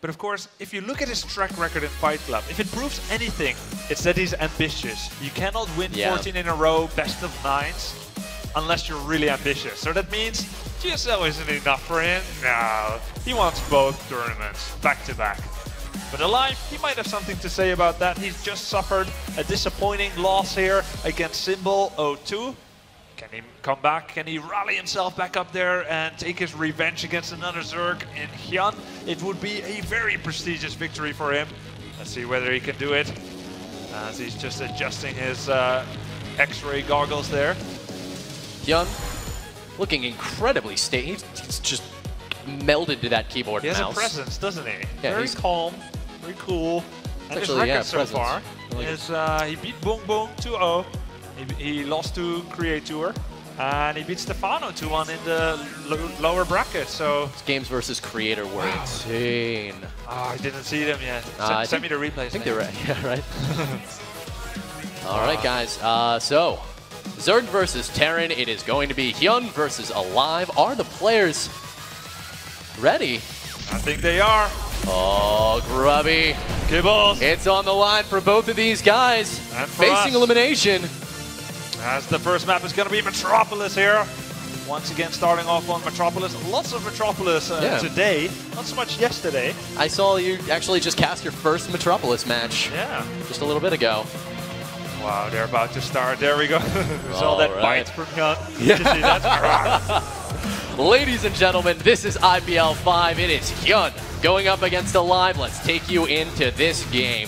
But of course, if you look at his track record in Fight Club, if it proves anything, it's that he's ambitious. You cannot win 14 in a row, best of 9s, unless you're really ambitious. So that means GSL isn't enough for him. No, he wants both tournaments, back to back. But Alive, he might have something to say about that. He's just suffered a disappointing loss here against Symbol 0-2. Can he come back? Can he rally himself back up there and take his revenge against another Zerg in Hyun? It would be a very prestigious victory for him. Let's see whether he can do it, as he's just adjusting his X-ray goggles there. Hyun looking incredibly stable. He's just melded to that keyboard He has mouse. a presence, doesn't he? Yeah, very calm, very cool. And his actually, record so presence. far Like is he beat Boom Boom 2-0. He lost to Creator, and he beat Stefano 2-1 in the lower bracket. So games versus Creator were insane. Oh, I didn't see them yet. Send me the replays. I think they're right. Yeah, right. All right, guys. So, Zerg versus Terran. It is going to be Hyun versus Alive. Are the players ready? I think they are. Oh, Grubby. Kibbles. It's on the line for both of these guys. And for facing us, elimination. As the first map is going to be Metropolis here. Once again, starting off on Metropolis. Lots of Metropolis today. Not so much yesterday. I saw you actually just cast your first Metropolis match. Yeah. Just a little bit ago. Wow, they're about to start. There we go. We saw that bite from Hyun. Yeah. You see that? Ladies and gentlemen, this is IPL 5. It is Hyun going up against Alive. Let's take you into this game.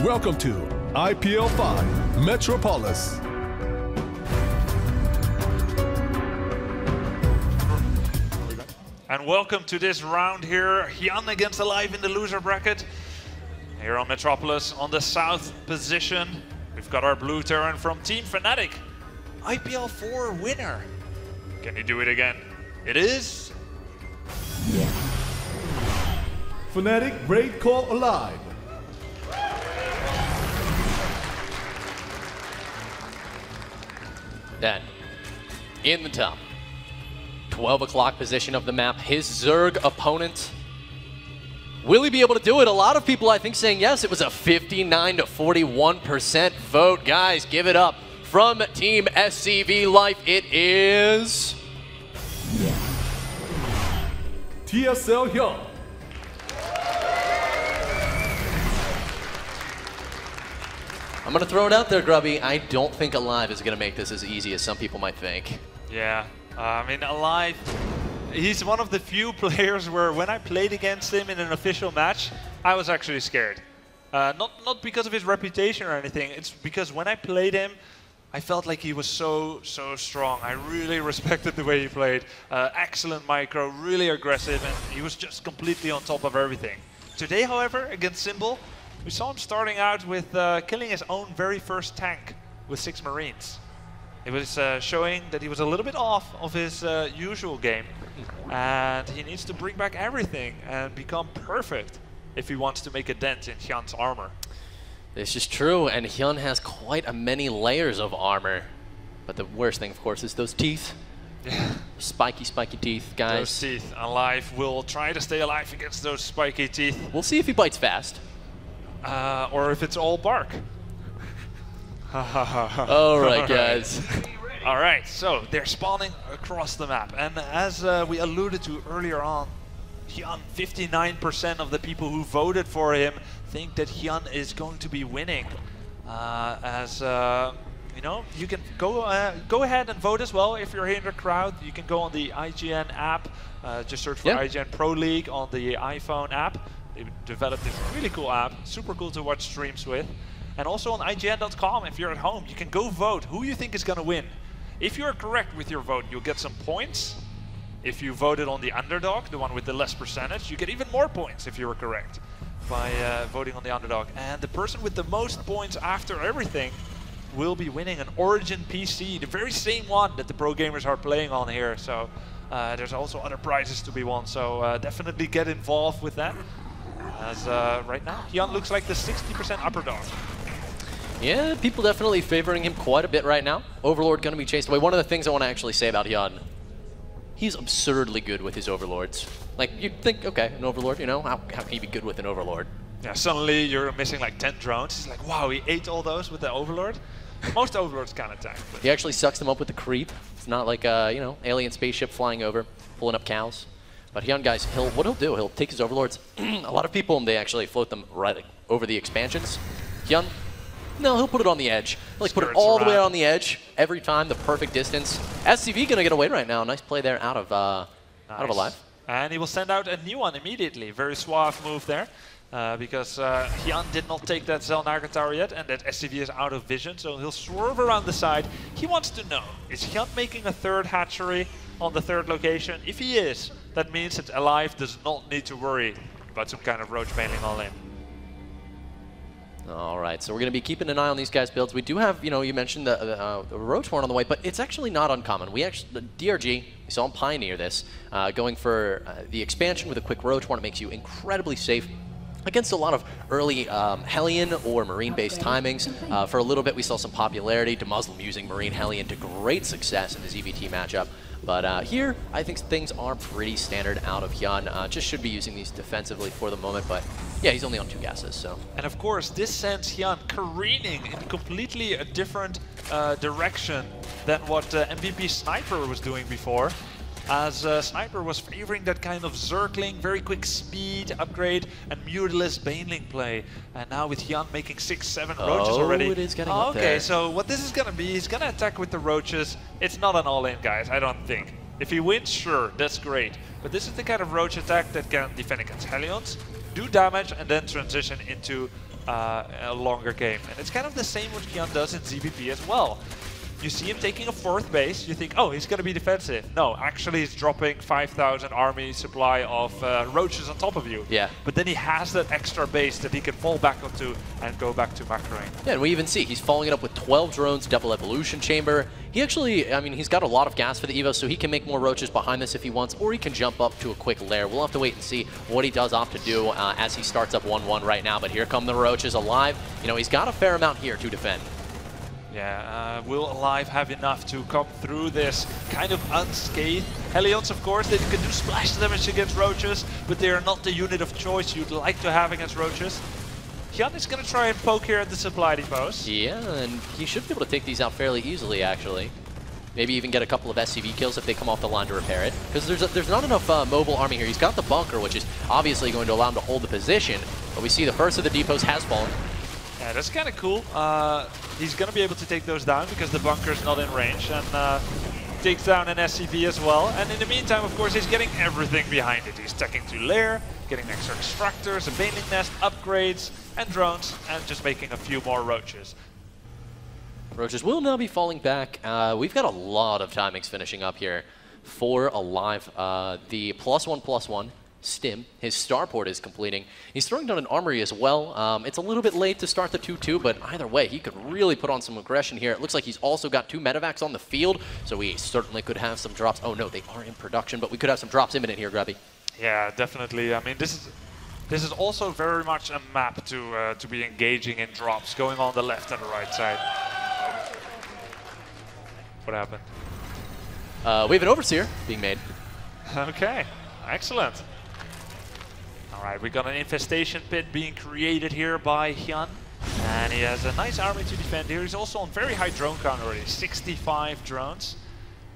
Welcome to IPL 5 Metropolis. And welcome to this round here. Hyun against Alive in the loser bracket. Here on Metropolis on the south position. We've got our blue Terran from Team Fnatic. IPL 4 winner. Can he do it again? It is... Fnatic Raid Call Alive. Then, in the top, 12 o'clock position of the map, his Zerg opponent. Will he be able to do it? A lot of people, I think, saying yes. It was a 59 to 41% vote. Guys, give it up. From Team SCV Life, it is... TSL Hyun. I'm going to throw it out there, Grubby. I don't think Alive is going to make this as easy as some people might think. Yeah, I mean, Alive, he's one of the few players where when I played against him in an official match, I was actually scared. Not because of his reputation or anything, it's because when I played him, I felt like he was so strong. I really respected the way he played. Excellent micro, really aggressive, and he was just completely on top of everything. Today, however, against Symbol, we saw him starting out with killing his own very first tank with 6 Marines. It was showing that he was a little bit off of his usual game, and he needs to bring back everything and become perfect if he wants to make a dent in Hyun's armor. This is true, and Hyun has quite a many layers of armor. But the worst thing, of course, is those teeth. Yeah. Spiky teeth, guys. Those teeth. Alive will try to stay alive against those spiky teeth. We'll see if he bites fast. Or if it's all bark. All right, guys. All right, so they're spawning across the map. And as we alluded to earlier on, Hyun, 59% of the people who voted for him think that Hyun is going to be winning. You know, you can go ahead and vote as well if you're here in the crowd. You can go on the IGN app, just search for IGNProLeague on the iPhone app. They developed this really cool app, super cool to watch streams with. And also on IGN.com, if you're at home, you can go vote who you think is going to win. If you're correct with your vote, you'll get some points. If you voted on the underdog, the one with the less percentage, you get even more points if you were correct by voting on the underdog. And the person with the most points after everything will be winning an Origin PC, the very same one that the pro gamers are playing on here. So there's also other prizes to be won, so definitely get involved with that. As right now, Hyun looks like the 60% upper dog. Yeah, people definitely favoring him quite a bit right now. Overlord going to be chased away. One of the things I want to actually say about Hyun, he's absurdly good with his overlords. Like, you'd think, okay, an overlord, you know, how can he be good with an overlord? Yeah, suddenly you're missing like 10 drones. He's like, wow, he ate all those with the overlord. Most overlords can attack. He actually sucks them up with the creep. It's not like a, you know, alien spaceship flying over, pulling up cows. But Hyun, guys, what he'll do, he'll take his overlords. A lot of people, they actually float them right over the expansions. Hyun, no, he'll put it on the edge. He'll like put it all the way on the edge every time, the perfect distance. SCV gonna get away right now. Nice play there out of alive. And he will send out a new one immediately. Very suave move there. Because Hyun did not take that Zelnaga tower yet, and that SCV is out of vision, so he'll swerve around the side. He wants to know, is Hyun making a third hatchery on the third location? If he is, that means that Alive does not need to worry about some kind of roach mailing all in. All right, so we're going to be keeping an eye on these guys' builds. We do have, you know, you mentioned the roach horn on the way, but it's actually not uncommon. We actually, the DRG, we saw him pioneer this, going for the expansion with a quick roach horn. It makes you incredibly safe against a lot of early Hellion or Marine-based timings. For a little bit, we saw some popularity. DeMuslim using Marine Hellion to great success in the ZVT matchup. But here, I think things are pretty standard out of Hyun. Just should be using these defensively for the moment, but yeah, he's only on 2 gases, so. And of course, this sends Hyun careening in completely a different direction than what MVP Sniper was doing before. As Sniper was favoring that kind of circling, very quick speed upgrade, and mutilous baneling play. And now with Hyun making 6-7 roaches already. It is getting up there. So what this is going to be, he's going to attack with the roaches. It's not an all-in, guys, I don't think. If he wins, sure, that's great. But this is the kind of roach attack that can defend against Hellions, do damage, and then transition into a longer game. And it's kind of the same what Hyun does in ZVP as well. You see him taking a 4th base, you think, oh, he's going to be defensive. No, actually he's dropping 5,000 army supply of roaches on top of you. Yeah. But then he has that extra base that he can fall back onto and go back to macroing. Yeah, and we even see he's following it up with 12 drones, double evolution chamber. He actually, I mean, he's got a lot of gas for the Evo, so he can make more roaches behind this if he wants, or he can jump up to a quick lair. We'll have to wait and see what he does opt to do as he starts up 1-1 right now. But here come the roaches alive. You know, he's got a fair amount here to defend. Yeah, will Alive have enough to come through this kind of unscathed? Hellions, of course, they can do splash damage against roaches, but they are not the unit of choice you'd like to have against roaches. Hyun is going to try and poke here at the supply depots. Yeah, and he should be able to take these out fairly easily, actually. Maybe even get a couple of SCV kills if they come off the line to repair it. Because there's not enough mobile army here. He's got the bunker, which is obviously going to allow him to hold the position. But we see the first of the depots has fallen. Yeah, that's kind of cool. He's going to be able to take those down because the bunker's not in range, and takes down an SCV as well. And in the meantime, of course, he's getting everything behind it. He's taking to lair, getting extra extractors, a baneling nest, upgrades, and drones, and just making a few more roaches. Roaches will now be falling back. We've got a lot of timings finishing up here for Alive. The +1/+1. Stim, his starport is completing. He's throwing down an armory as well. It's a little bit late to start the 2-2, but either way, he could really put on some aggression here. It looks like he's also got 2 medevacs on the field, so we certainly could have some drops. Oh no, they are in production, but we could have some drops imminent here, Grubby. Yeah, definitely. I mean, this is also very much a map to be engaging in drops, going on the left and the right side. What happened? We have an Overseer being made. Okay, excellent. Alright, we got an infestation pit being created here by Hyun. And he has a nice army to defend here. He's also on very high drone count already, 65 drones.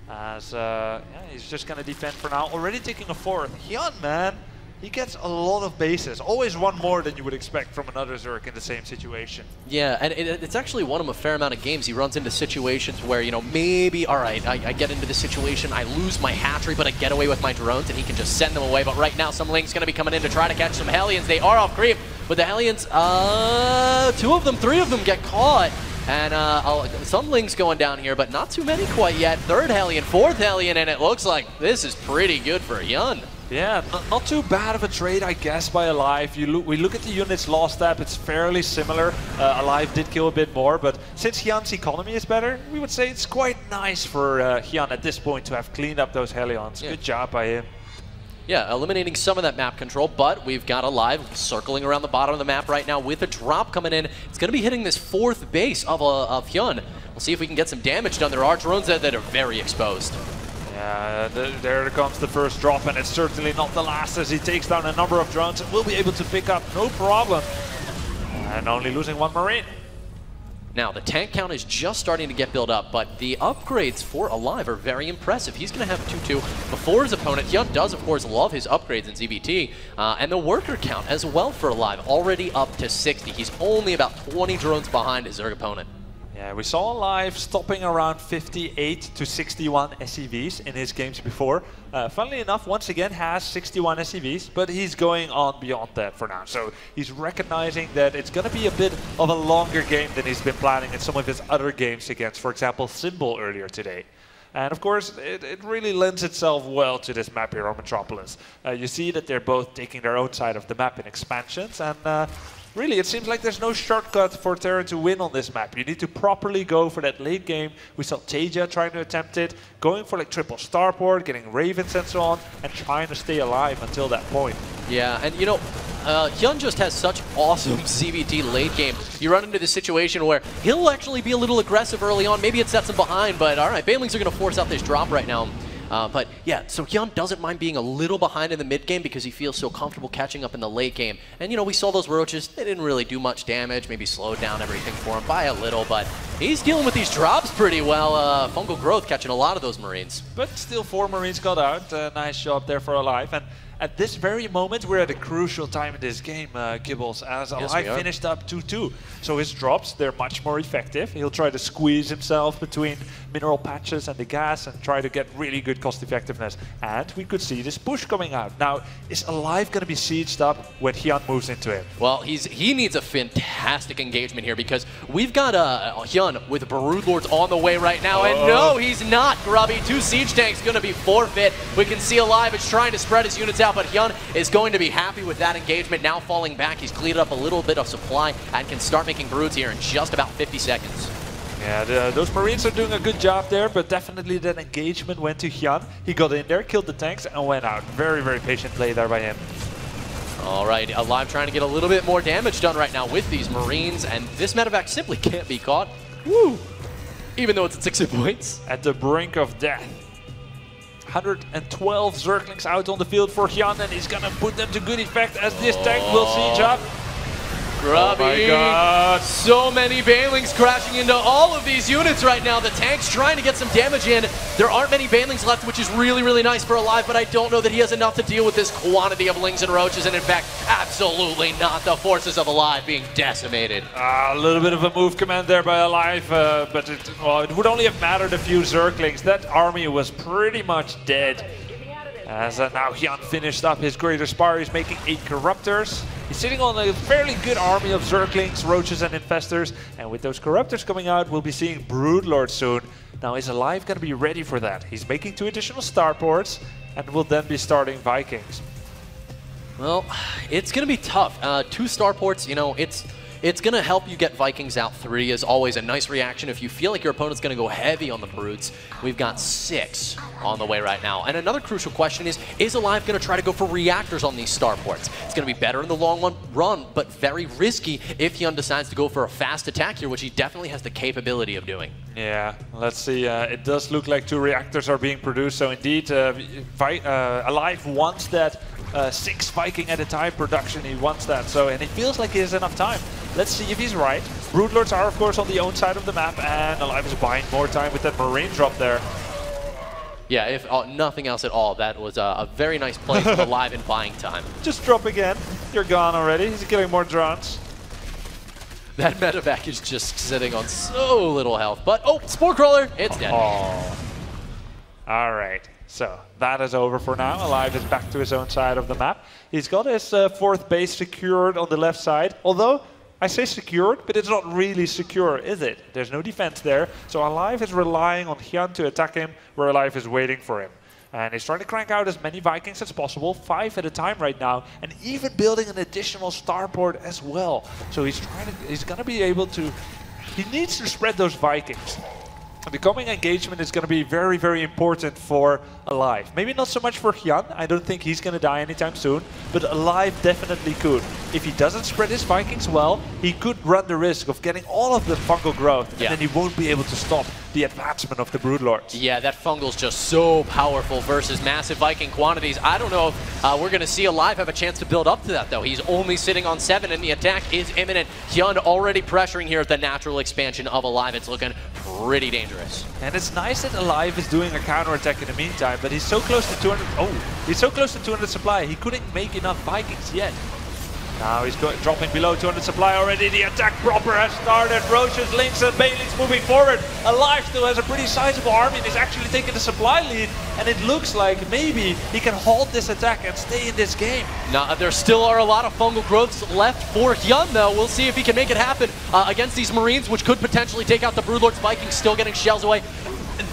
As yeah, he's just going to defend for now. Already taking a 4th. Hyun, man, he gets a lot of bases. Always one more than you would expect from another Zerg in the same situation. Yeah, and it's actually won him a fair amount of games. He runs into situations where, you know, maybe, all right, I get into this situation, I lose my hatchery, but I get away with my drones, and he can just send them away. But right now, some Ling's going to be coming in to try to catch some Hellions. They are off creep, but the Hellions, 2 of them, 3 of them get caught. And some Lings going down here, but not too many quite yet. Third Hellion, fourth Hellion, and it looks like this is pretty good for Hyun. Yeah, not too bad of a trade, I guess, by Alive. We look at the units lost step, it's fairly similar. Alive did kill a bit more, but since Hyun's economy is better, we would say it's quite nice for Hyun at this point to have cleaned up those Hellions. Yeah. Good job by him. Yeah, eliminating some of that map control, but we've got Alive circling around the bottom of the map right now with a drop coming in. It's going to be hitting this fourth base of Hyun. We'll see if we can get some damage done. There are drones that are very exposed. Yeah, there comes the first drop, and it's certainly not the last as he takes down a number of drones and will be able to pick up no problem. And only losing one Marine. Now, the tank count is just starting to get built up, but the upgrades for Alive are very impressive. He's going to have 2-2 before his opponent. Hyun does, of course, love his upgrades in ZVT, and the worker count as well for Alive, already up to 60. He's only about 20 drones behind his Zerg opponent. Yeah, we saw Alive stopping around 58 to 61 SCVs in his games before. Funnily enough, once again has 61 SCVs, but he's going on beyond that for now. So he's recognizing that it's going to be a bit of a longer game than he's been planning in some of his other games against, for example, Symbol earlier today. And of course, it really lends itself well to this map here on Metropolis. You see that they're both taking their own side of the map in expansions, and really, it seems like there's no shortcut for Terran to win on this map. You need to properly go for that late game. We saw Teja trying to attempt it, going for like triple starport, getting Ravens and so on, and trying to stay alive until that point. Yeah, and you know, Hyun just has such awesome ZVT late game. You run into this situation where he'll actually be a little aggressive early on. Maybe it sets him behind, but all right, Banelings are going to force out this drop right now. But yeah, so Hyun doesn't mind being a little behind in the mid game because he feels so comfortable catching up in the late game. And you know, we saw those roaches, they didn't really do much damage, maybe slowed down everything for him by a little, but he's dealing with these drops pretty well. Fungal Growth catching a lot of those Marines. But still 4 Marines got out, nice job there for Alive. And at this very moment, we're at a crucial time in this game, Gibbles, as Alive finished up 2-2. So his drops, they're much more effective. He'll try to squeeze himself between mineral patches and the gas and try to get really good cost effectiveness. And we could see this push coming out. Now, is Alive going to be sieged up when Hyun moves into it? Well, he needs a fantastic engagement here because we've got Hyun with Brood Lords on the way right now. And no, he's not, Grubby. 2 siege tanks going to be forfeit. We can see Alive is trying to spread his units out, but Hyun is going to be happy with that engagement. Now falling back, he's cleared up a little bit of supply and can start making broods here in just about 50 seconds. Yeah, those Marines are doing a good job there, but definitely that engagement went to Hyun. He got in there, killed the tanks, and went out. Very, very patient play there by him. All right, Alive trying to get a little bit more damage done right now with these Marines, and this medevac simply can't be caught. Woo! Even though it's at 60 points. At the brink of death. 112 Zerglings out on the field for Hyun, and he's gonna put them to good effect as this tank will siege up. Grubby. Oh my god. So many Banelings crashing into all of these units right now. The tank's trying to get some damage in. There aren't many Banelings left, which is really, really nice for Alive, but I don't know that he has enough to deal with this quantity of Lings and Roaches, and in fact, absolutely not. The forces of Alive being decimated. A little bit of a move command there by Alive, but it would only have mattered a few Zerglings. That army was pretty much dead. As now Hyun finished up his Greater Spire, he's making 8 Corruptors. He's sitting on a fairly good army of Zerglings, Roaches and Infestors, and with those Corruptors coming out, we'll be seeing Broodlord soon. Now is Alive going to be ready for that? He's making 2 additional starports, and will then be starting Vikings. Well, it's going to be tough. 2 starports, you know, it's going to help you get Vikings out. 3 is always a nice reaction if you feel like your opponent's going to go heavy on the Broods. We've got 6 on the way right now. And another crucial question is Alive going to try to go for reactors on these starports? It's going to be better in the long run, but very risky if Hyun decides to go for a fast attack here, which he definitely has the capability of doing. Yeah, let's see. It does look like 2 reactors are being produced, so indeed Alive wants that 6 Viking at a time production. He wants that, so, and it feels like he has enough time. Let's see if he's right. Broodlords are, of course, on the own side of the map, and Alive is buying more time with that Marine drop there. Yeah, if nothing else at all, that was a very nice play from Alive in buying time. Just drop again. You're gone already. He's killing more drones. That medevac is just sitting on so little health. But, oh, Spore Crawler, it's dead. Oh. All right. So that is over for now. Alive is back to his own side of the map. He's got his 4th base secured on the left side, although I say secured, but it's not really secure, is it? There's no defense there, so Alive is relying on Hyun to attack him, where Alive is waiting for him. And he's trying to crank out as many Vikings as possible, 5 at a time right now, and even building an additional starport as well. So he's going to be able to, he needs to spread those Vikings. The coming engagement is going to be very, very important for Alive. Maybe not so much for Hyun. I don't think he's going to die anytime soon. But Alive definitely could. If he doesn't spread his Vikings well, he could run the risk of getting all of the fungal growth. And then he won't be able to stop the advancement of the Broodlords. Yeah, that fungal's just so powerful versus massive Viking quantities. I don't know if we're going to see Alive have a chance to build up to that, though. He's only sitting on 7, and the attack is imminent. Hyun already pressuring here at the natural expansion of Alive. It's looking pretty dangerous. And it's nice that Alive is doing a counterattack in the meantime, but he's so close to 200. Oh, he's so close to 200 supply. He couldn't make enough Vikings yet. Now he's dropping below 200 supply already. The attack proper has started. Roche's, Lynx, and Bailey's moving forward. Alive still has a pretty sizable army and is actually taking the supply lead. And it looks like maybe he can halt this attack and stay in this game. Now, there still are a lot of fungal growths left for Hyun, though. We'll see if he can make it happen against these Marines, which could potentially take out the Broodlords. Vikings still getting shells away.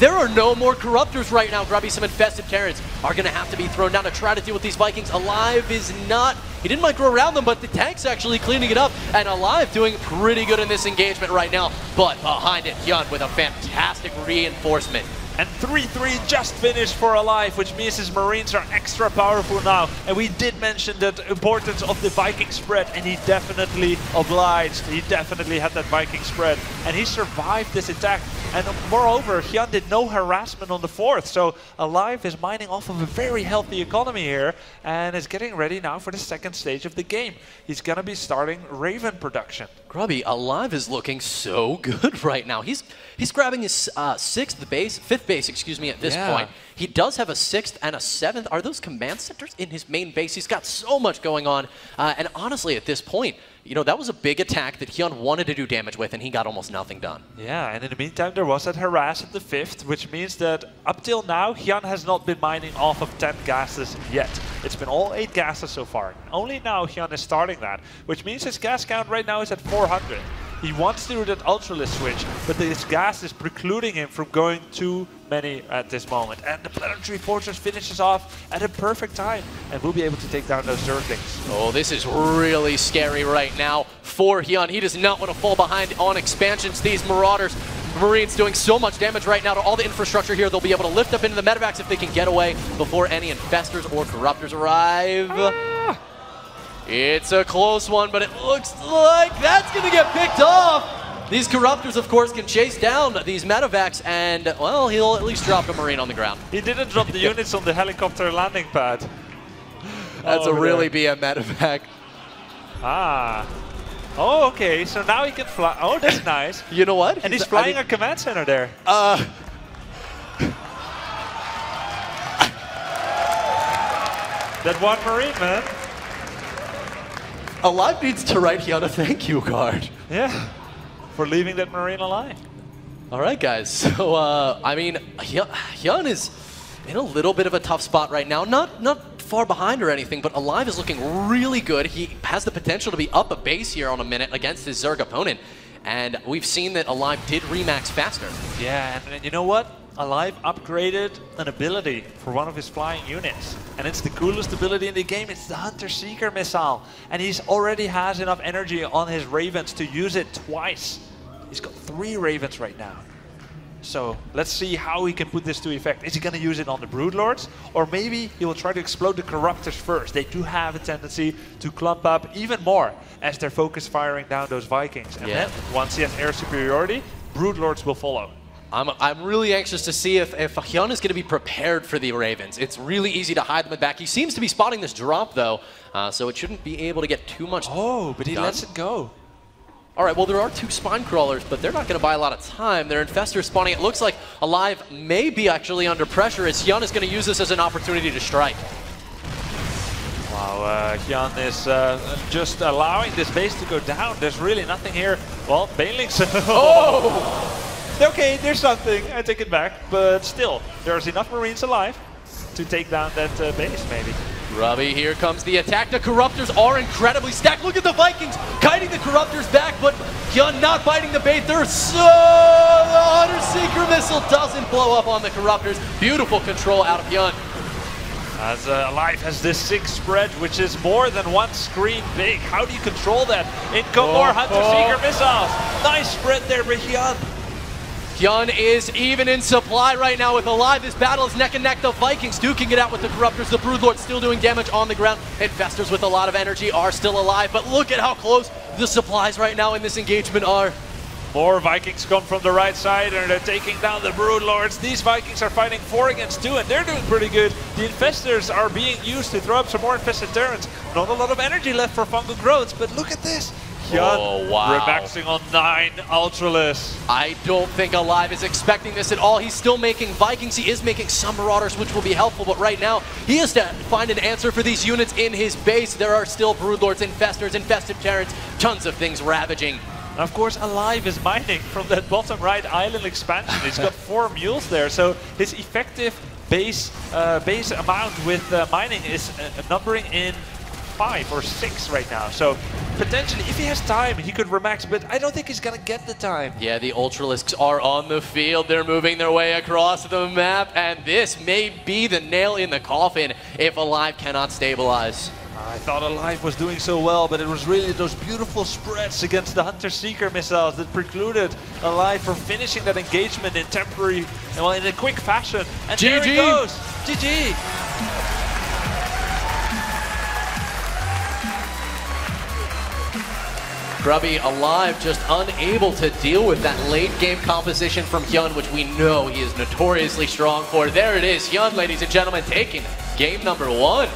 There are no more Corruptors right now. Grubby, some infested Terrans are going to have to be thrown down to try to deal with these Vikings. Alive is not, he didn't micro around them, but the tank's actually cleaning it up. And Alive doing pretty good in this engagement right now. But behind it, Hyun with a fantastic reinforcement. And 3-3 just finished for Alive, which means his Marines are extra powerful now. And we did mention the importance of the Viking spread, and he definitely obliged. He definitely had that Viking spread, and he survived this attack. And moreover, Hyun did no harassment on the 4th, so Alive is mining off of a very healthy economy here, and is getting ready now for the 2nd stage of the game. He's going to be starting Raven production. Grubby, Alive is looking so good right now. He's grabbing his 5th base, excuse me, at this point. He does have a 6th and a 7th. Are those command centers in his main base? He's got so much going on. And honestly, at this point, you know, that was a big attack that Hyun wanted to do damage with, and he got almost nothing done. Yeah, and in the meantime, there was that harass at the 5th, which means that up till now, Hyun has not been mining off of 10 gases yet. It's been all 8 gases so far. Only now Hyun is starting that, which means his gas count right now is at 400. He wants to do that Ultralisk switch, but this gas is precluding him from going too many at this moment. And the Planetary Fortress finishes off at a perfect time, and we'll be able to take down those Zerglings. Oh, this is really scary right now for Hyun. He does not want to fall behind on expansions. These Marauders, Marines doing so much damage right now to all the infrastructure here. They'll be able to lift up into the medevacs if they can get away before any infestors or corruptors arrive. It's a close one, but it looks like that's going to get picked off. These Corruptors, of course, can chase down these medevacs, and, well, he'll at least drop a Marine on the ground. He didn't drop the units on the helicopter landing pad. That's a really BM medevac. Ah. Oh, okay, so now he can fly. Oh, that's nice. You know what? And he's flying a command center there. That one Marine, man. Alive needs to write Hyun a thank you card. Yeah, for leaving that Marine alive. All right, guys. So, I mean, Hyun is in a little bit of a tough spot right now. Not far behind or anything, but Alive is looking really good. He has the potential to be up a base here on a minute against his Zerg opponent. And we've seen that Alive did remax faster. Yeah, and you know what? Alive upgraded an ability for one of his flying units. And it's the coolest ability in the game. It's the Hunter-Seeker missile. And he's already has enough energy on his Ravens to use it twice. He's got 3 Ravens right now. So let's see how he can put this to effect. Is he going to use it on the Broodlords? Or maybe he will try to explode the Corruptors first. They do have a tendency to clump up even more as they're focus firing down those Vikings. And then, once he has air superiority, Broodlords will follow. I'm really anxious to see if Hyun is going to be prepared for the Ravens. It's really easy to hide them in the back. He seems to be spotting this drop, though, so it shouldn't be able to get too much but he lets it go. All right, well, there are 2 Spine Crawlers, but they're not going to buy a lot of time. They're Infestors spawning. It looks like Alive may be actually under pressure as Hyun is going to use this as an opportunity to strike. Wow, Hyun is just allowing this base to go down. There's really nothing here. Well, Banelings. Oh! Okay, there's something. I take it back. But still, there's enough Marines alive. to take down that base, maybe. Grubby, here comes the attack. The Corruptors are incredibly stacked. Look at the Vikings kiting the Corruptors back, but Hyun not biting the bait. They're so... The Hunter Seeker missile doesn't blow up on the Corruptors. Beautiful control out of Hyun. As Alive has this 6 spread, which is more than 1 screen big. How do you control that? In go more Hunter Seeker missiles. Nice spread there by Hyun. Hyun is even in supply right now with Alive. This battle is neck and neck. The Vikings duking it out with the Corruptors. The Broodlord still doing damage on the ground. Infestors with a lot of energy are still alive, but look at how close the supplies right now in this engagement are. More Vikings come from the right side and they're taking down the Broodlords. These Vikings are fighting 4 against 2 and they're doing pretty good. The Infestors are being used to throw up some more infested turrets. Not a lot of energy left for fungal growths, but look at this. Hyun remaxing on 9 Ultralisk. I don't think Alive is expecting this at all. He's still making Vikings. He is making some Marauders, which will be helpful, but right now he has to find an answer for these units in his base. There are still Broodlords, Infestors, infested Terrans, tons of things ravaging. Of course, Alive is mining from that bottom right island expansion. He's got 4 mules there, so his effective base amount with mining is numbering in 5 or 6 right now. So potentially, if he has time, he could remax, but I don't think he's gonna get the time. Yeah, the Ultralisks are on the field. They're moving their way across the map, and this may be the nail in the coffin if Alive cannot stabilize. I thought Alive was doing so well, but it was really those beautiful spreads against the Hunter Seeker missiles that precluded Alive from finishing that engagement in temporary, well, in a quick fashion. And GG. there it goes. GG. Grubby, Alive, just unable to deal with that late game composition from Hyun, which we know he is notoriously strong for. There it is, Hyun, ladies and gentlemen, taking game number 1.